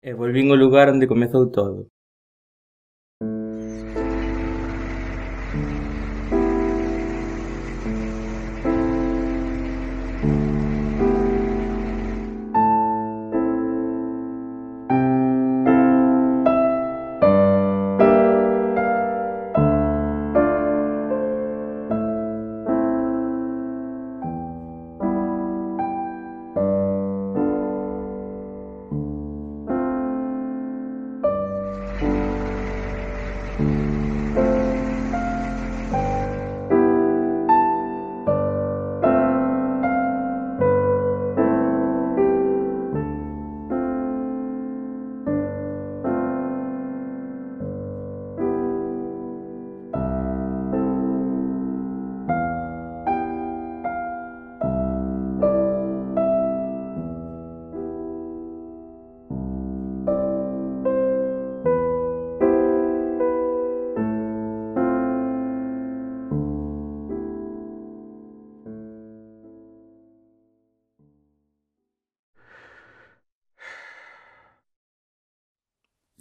E volvín ao lugar onde comezou todo.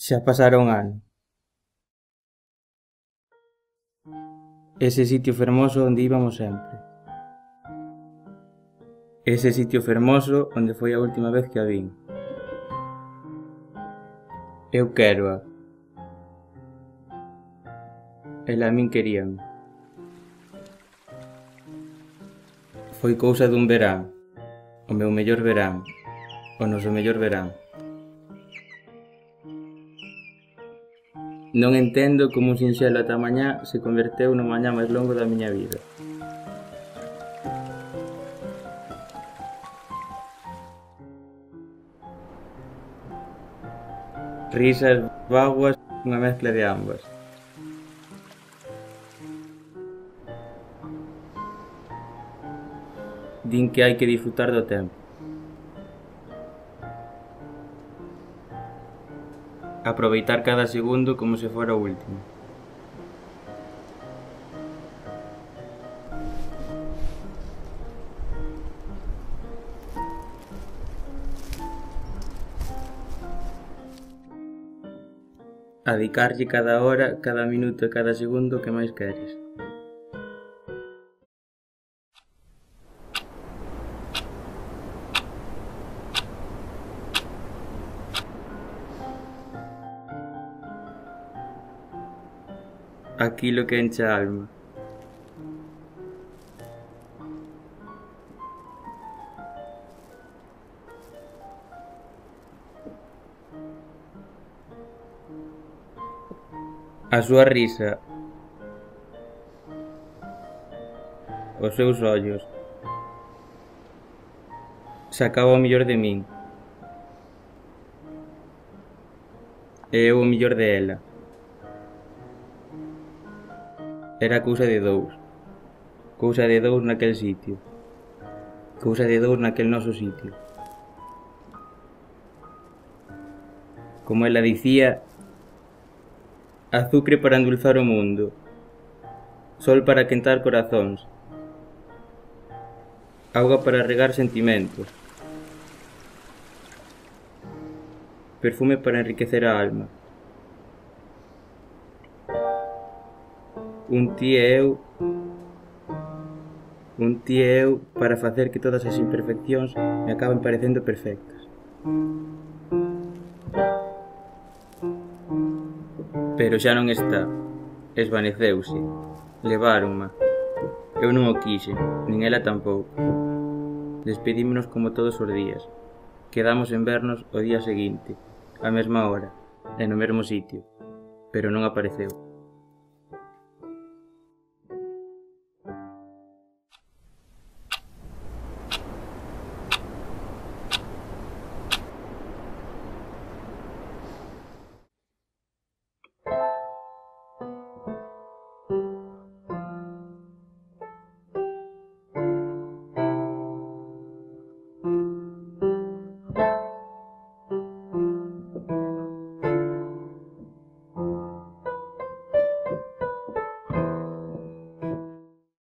Xa pasaron anos. Ese sitio fermoso onde íbamos sempre. Ese sitio fermoso onde foi a última vez que a vin. Eu quéroa. Ela a min queríame. Foi cousa dun verán. O meu mellor verán. O noso mellor verán. Non entendo como un sinxelo ata mañá se converteu no mañá máis longo da miña vida. Risas, bágoas, unha mezcla de ambas. Din que hai que disfrutar do tempo. Aproveitar cada segundo como se fora o último. Adicarlle cada hora, cada minuto e cada segundo que máis queres. Aquilo que enche a alma. A súa risa. Os seus ollos. Sacaba o mellor de min. E eu o mellor de ela. Era cousa de dous. Cousa de dous naquel sitio. Cousa de dous naquel noso sitio. Como ela dicía, azucre para endulzar o mundo, sol para quentar corazóns, auga para regar sentimentos, perfume para enriquecer a alma. Un ti e eu para facer que todas as imperfeccións me acaben parecendo perfectas. Pero xa non está, esvaneceuse, leváronma. Eu non o quixen, nin ela tampouco. Despedímonos como todos os días. Quedamos en vernos o día seguinte, á mesma hora, e no mesmo sitio, pero non apareceu.